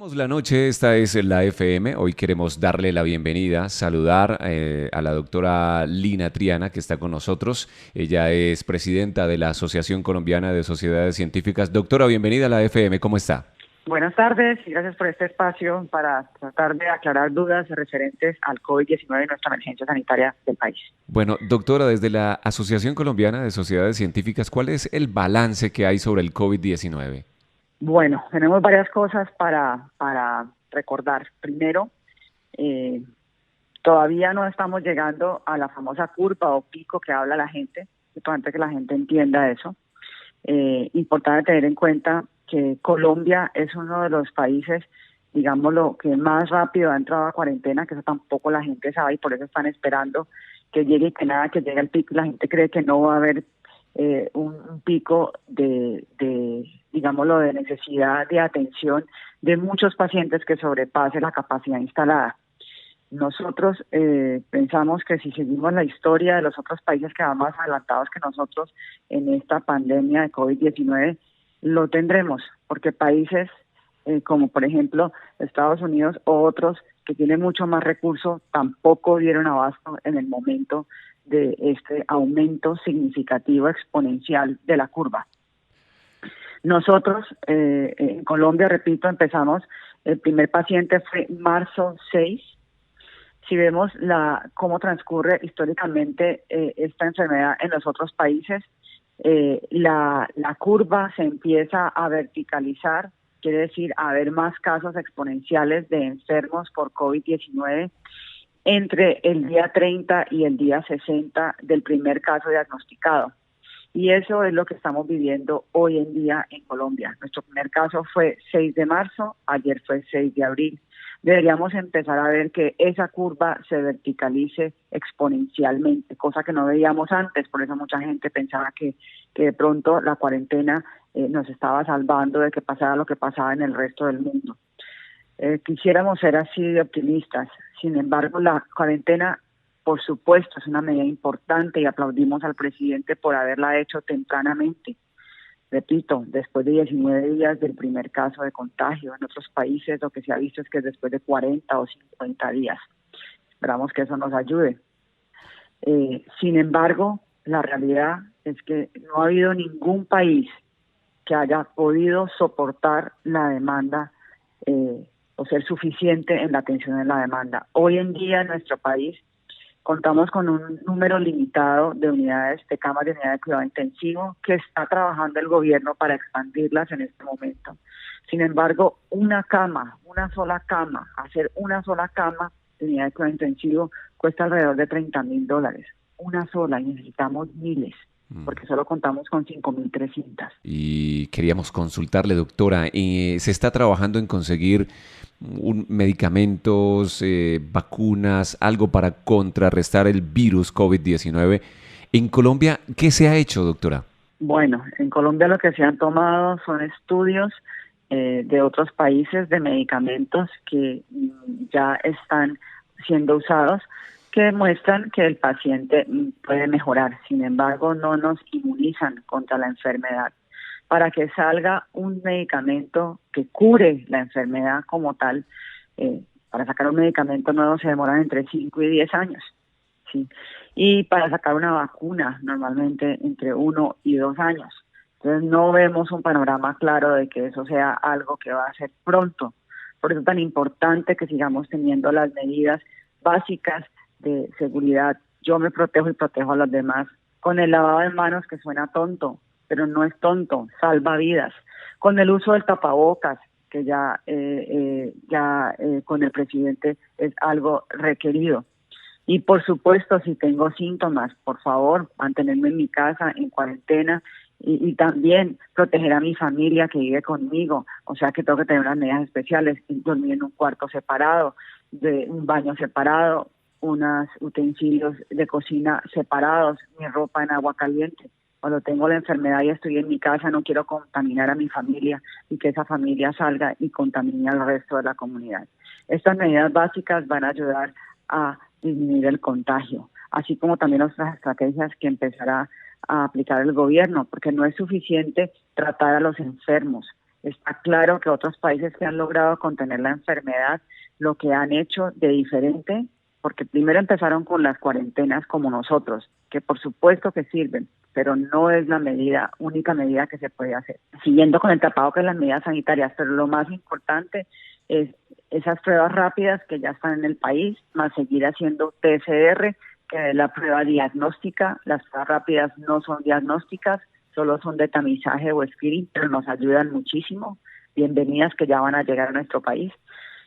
Comenzamos la noche, esta es la FM. Hoy queremos darle la bienvenida, saludar a la doctora Lina Triana que está con nosotros. Ella es presidenta de la Asociación Colombiana de Sociedades Científicas. Doctora, bienvenida a la FM, ¿cómo está? Buenas tardes y gracias por este espacio para tratar de aclarar dudas referentes al COVID-19 y nuestra emergencia sanitaria del país. Bueno, doctora, desde la Asociación Colombiana de Sociedades Científicas, ¿cuál es el balance que hay sobre el COVID-19? Bueno, tenemos varias cosas para recordar. Primero, eh, todavía no estamos llegando a la famosa curva o pico que habla la gente. Es importante que la gente entienda eso. Importante tener en cuenta que Colombia es uno de los países, digámoslo, que más rápido ha entrado a cuarentena, que eso tampoco la gente sabe y por eso están esperando que llegue y que nada, que llegue el pico. La gente cree que no va a haber un pico digámoslo, de necesidad de atención de muchos pacientes que sobrepase la capacidad instalada. Nosotros pensamos que si seguimos la historia de los otros países que van más adelantados que nosotros en esta pandemia de COVID-19, lo tendremos, porque países como por ejemplo Estados Unidos o otros que tienen mucho más recursos tampoco dieron abasto en el momento de este aumento significativo exponencial de la curva. Nosotros en Colombia, repito, empezamos, el primer paciente fue marzo 6. Si vemos cómo transcurre históricamente esta enfermedad en los otros países, la curva se empieza a verticalizar, quiere decir a haber más casos exponenciales de enfermos por COVID-19 entre el día 30 y el día 60 del primer caso diagnosticado. Y eso es lo que estamos viviendo hoy en día en Colombia. Nuestro primer caso fue 6 de marzo, ayer fue 6 de abril. Deberíamos empezar a ver que esa curva se verticalice exponencialmente, cosa que no veíamos antes. Por eso mucha gente pensaba que de pronto la cuarentena nos estaba salvando de que pasara lo que pasaba en el resto del mundo. Quisiéramos ser así de optimistas. Sin embargo, la cuarentena, por supuesto, es una medida importante y aplaudimos al presidente por haberla hecho tempranamente. Repito, después de 19 días del primer caso de contagio. En otros países lo que se ha visto es que es después de 40 o 50 días. Esperamos que eso nos ayude. Sin embargo, la realidad es que no ha habido ningún país que haya podido soportar la demanda o ser suficiente en la atención de la demanda. Hoy en día en nuestro país contamos con un número limitado de unidades, de camas de unidades de cuidado intensivo que está trabajando el gobierno para expandirlas en este momento. Sin embargo, una sola cama, hacer una sola cama de unidad de cuidado intensivo cuesta alrededor de $30,000. Una sola y necesitamos miles, porque solo contamos con 5.300. Y queríamos consultarle, doctora, ¿se está trabajando en conseguir medicamentos, vacunas, algo para contrarrestar el virus COVID-19? En Colombia, ¿qué se ha hecho, doctora? Bueno, en Colombia lo que se han tomado son estudios de otros países de medicamentos que ya están siendo usados, que demuestran que el paciente puede mejorar. Sin embargo, no nos inmunizan contra la enfermedad. Para que salga un medicamento que cure la enfermedad como tal, para sacar un medicamento nuevo se demoran entre 5 y 10 años. ¿Sí? Y para sacar una vacuna, normalmente entre 1 y 2 años. Entonces no vemos un panorama claro de que eso sea algo que va a ser pronto. Por eso es tan importante que sigamos teniendo las medidas básicas de seguridad. Yo me protejo y protejo a los demás con el lavado de manos, que suena tonto, pero no es tonto, salva vidas. Con el uso del tapabocas, que ya con el presidente es algo requerido. Y por supuesto, si tengo síntomas, por favor, mantenerme en mi casa, en cuarentena, y también proteger a mi familia que vive conmigo. O sea que tengo que tener unas medidas especiales, dormir en un cuarto separado, de un baño separado, unos utensilios de cocina separados, mi ropa en agua caliente. Cuando tengo la enfermedad y estoy en mi casa, no quiero contaminar a mi familia y que esa familia salga y contamine al resto de la comunidad. Estas medidas básicas van a ayudar a disminuir el contagio, así como también otras estrategias que empezará a aplicar el gobierno, porque no es suficiente tratar a los enfermos. Está claro que otros países que han logrado contener la enfermedad, lo que han hecho de diferente, porque primero empezaron con las cuarentenas como nosotros, que por supuesto que sirven, pero no es la única medida que se puede hacer. Siguiendo con el tapabocas, las medidas sanitarias, pero lo más importante es esas pruebas rápidas que ya están en el país, más seguir haciendo PCR, que es la prueba diagnóstica. Las pruebas rápidas no son diagnósticas, solo son de tamizaje o screening, pero nos ayudan muchísimo. Bienvenidas, que ya van a llegar a nuestro país.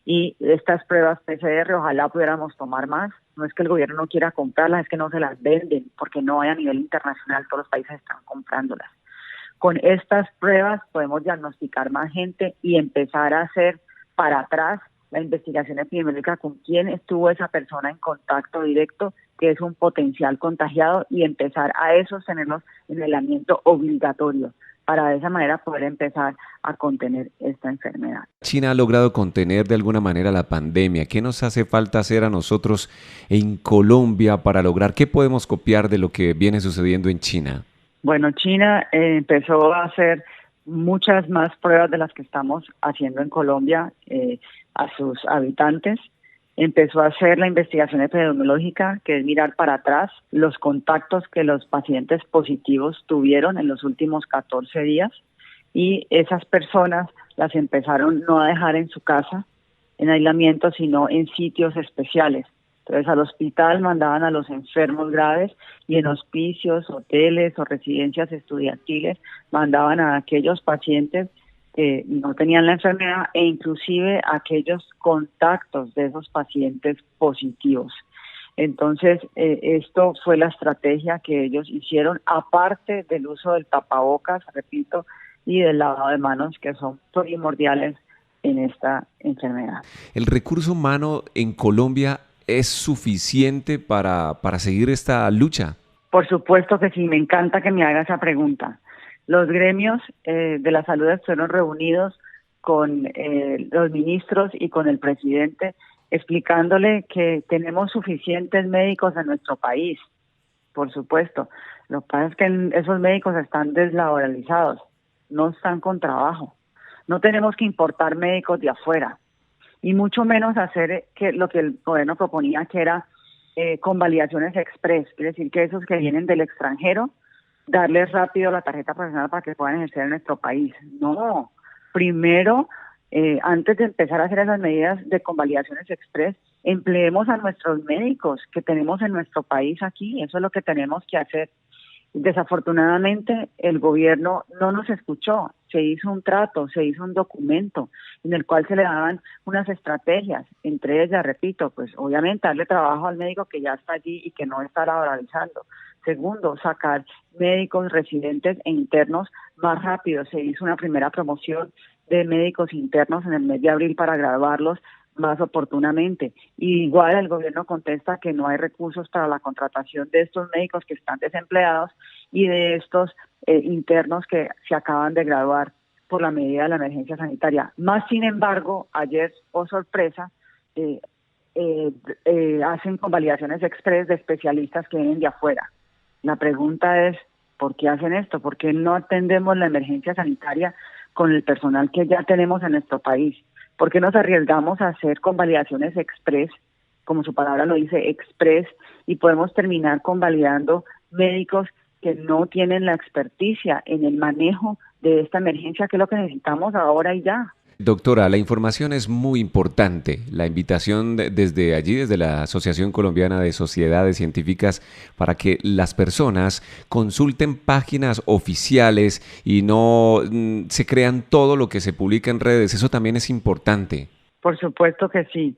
Y estas pruebas PCR ojalá pudiéramos tomar más. No es que el gobierno no quiera comprarlas, es que no se las venden, porque no hay a nivel internacional, todos los países están comprándolas. Con estas pruebas podemos diagnosticar más gente y empezar a hacer para atrás la investigación epidemiológica con quién estuvo esa persona en contacto directo, que es un potencial contagiado, y empezar a esos tenerlos en aislamiento obligatorio, para de esa manera poder empezar a contener esta enfermedad. China ha logrado contener de alguna manera la pandemia. ¿Qué nos hace falta hacer a nosotros en Colombia para lograr? ¿Qué podemos copiar de lo que viene sucediendo en China? Bueno, China empezó a hacer muchas más pruebas de las que estamos haciendo en Colombia a sus habitantes. Empezó a hacer la investigación epidemiológica, que es mirar para atrás los contactos que los pacientes positivos tuvieron en los últimos 14 días, y esas personas las empezaron no a dejar en su casa en aislamiento, sino en sitios especiales. Entonces al hospital mandaban a los enfermos graves, y en hospicios, hoteles o residencias estudiantiles mandaban a aquellos pacientes que no tenían la enfermedad, e inclusive a aquellos contactos de esos pacientes positivos. Entonces, esto fue la estrategia que ellos hicieron, aparte del uso del tapabocas, repito, y del lavado de manos, que son primordiales en esta enfermedad. ¿El recurso humano en Colombia es suficiente para seguir esta lucha? Por supuesto que sí, me encanta que me haga esa pregunta. Los gremios de la salud estuvieron reunidos con los ministros y con el presidente, explicándole que tenemos suficientes médicos en nuestro país, por supuesto. Lo que pasa es que esos médicos están deslaboralizados, no están con trabajo. No tenemos que importar médicos de afuera, y mucho menos hacer lo que el gobierno proponía, que era convalidaciones express, quiere decir que esos que vienen del extranjero, darles rápido la tarjeta profesional para que puedan ejercer en nuestro país. No, primero, antes de empezar a hacer esas medidas de convalidaciones express, empleemos a nuestros médicos que tenemos en nuestro país aquí. Eso es lo que tenemos que hacer. Desafortunadamente, el gobierno no nos escuchó. Se hizo un trato, se hizo un documento en el cual se le daban unas estrategias, entre ellas, repito, pues obviamente darle trabajo al médico que ya está allí y que no está laboralizando. Segundo, sacar médicos residentes e internos más rápido. Se hizo una primera promoción de médicos internos en el mes de abril para graduarlos más oportunamente. Y igual el gobierno contesta que no hay recursos para la contratación de estos médicos que están desempleados y de estos internos que se acaban de graduar por la medida de la emergencia sanitaria. Más sin embargo, ayer, oh sorpresa, hacen convalidaciones express de especialistas que vienen de afuera. La pregunta es, ¿por qué hacen esto? ¿Por qué no atendemos la emergencia sanitaria con el personal que ya tenemos en nuestro país? ¿Por qué nos arriesgamos a hacer convalidaciones express, como su palabra lo dice, express, y podemos terminar convalidando médicos que no tienen la experticia en el manejo de esta emergencia, que es lo que necesitamos ahora y ya? Doctora, la información es muy importante. La invitación desde allí, desde la Asociación Colombiana de Sociedades Científicas, para que las personas consulten páginas oficiales y no se crean todo lo que se publica en redes. Eso también es importante. Por supuesto que sí.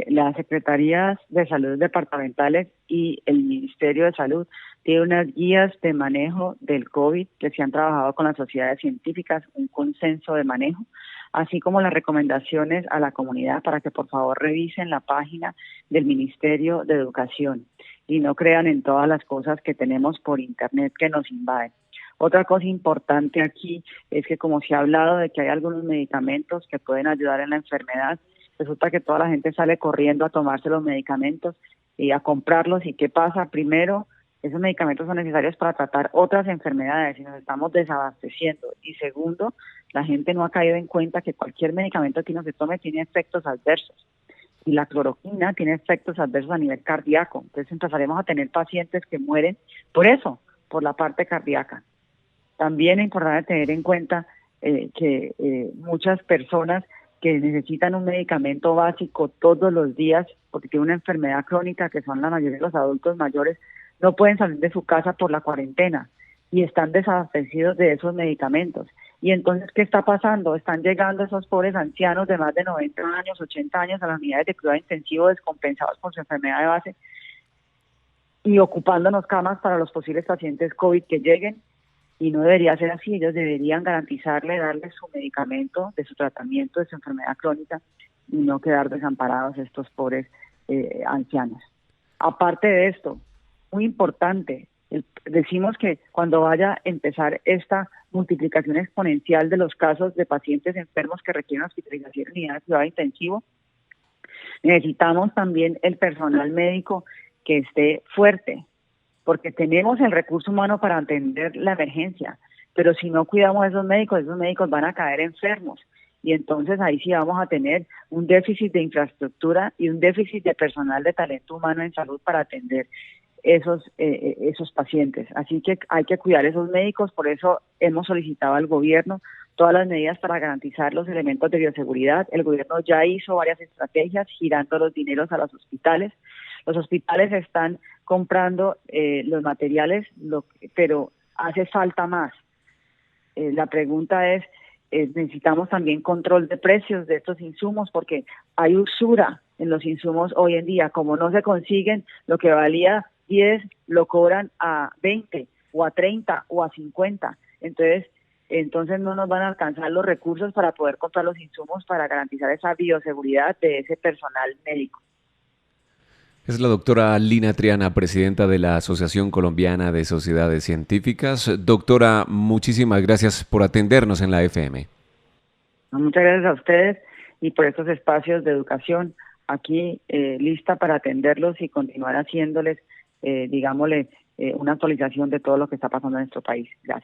Las secretarías de salud departamentales y el Ministerio de Salud tienen unas guías de manejo del COVID que se han trabajado con las sociedades científicas, un consenso de manejo, así como las recomendaciones a la comunidad para que por favor revisen la página del Ministerio de Educación y no crean en todas las cosas que tenemos por internet que nos invaden. Otra cosa importante aquí es que, como se ha hablado de que hay algunos medicamentos que pueden ayudar en la enfermedad, resulta que toda la gente sale corriendo a tomarse los medicamentos y a comprarlos. ¿Y qué pasa? Primero, esos medicamentos son necesarios para tratar otras enfermedades y nos estamos desabasteciendo. Y segundo, La gente no ha caído en cuenta que cualquier medicamento que uno se tome tiene efectos adversos. Y la cloroquina tiene efectos adversos a nivel cardíaco. Entonces empezaremos a tener pacientes que mueren por eso, por la parte cardíaca. También es importante tener en cuenta que muchas personas que necesitan un medicamento básico todos los días porque tienen una enfermedad crónica, que son la mayoría de los adultos mayores, no pueden salir de su casa por la cuarentena y están desabastecidos de esos medicamentos. Y entonces, ¿qué está pasando? Están llegando esos pobres ancianos de más de 90 años, 80 años a las unidades de cuidado intensivo descompensados por su enfermedad de base y ocupándonos camas para los posibles pacientes COVID que lleguen. Y no debería ser así. Ellos deberían garantizarle, darle su medicamento de su tratamiento de su enfermedad crónica y no quedar desamparados estos pobres ancianos. Aparte de esto, muy importante, decimos que cuando vaya a empezar esta multiplicación exponencial de los casos de pacientes enfermos que requieren hospitalización en unidad de cuidado intensivo, necesitamos también el personal médico que esté fuerte, porque tenemos el recurso humano para atender la emergencia, pero si no cuidamos a esos médicos van a caer enfermos. Y entonces ahí sí vamos a tener un déficit de infraestructura y un déficit de personal de talento humano en salud para atender esos pacientes. Así que hay que cuidar esos médicos, por eso hemos solicitado al gobierno todas las medidas para garantizar los elementos de bioseguridad. El gobierno ya hizo varias estrategias girando los dineros a los hospitales. Los hospitales están comprando los materiales, pero hace falta más. La pregunta es, necesitamos también control de precios de estos insumos porque hay usura en los insumos hoy en día. Como no se consiguen, lo que valía 10 lo cobran a 20 o a 30 o a 50. Entonces no nos van a alcanzar los recursos para poder comprar los insumos para garantizar esa bioseguridad de ese personal médico. Es la doctora Lina Triana, presidenta de la Asociación Colombiana de Sociedades Científicas. Doctora, muchísimas gracias por atendernos en la FM. Muchas gracias a ustedes y por estos espacios de educación aquí lista para atenderlos y continuar haciéndoles, digámosle, una actualización de todo lo que está pasando en nuestro país. Gracias.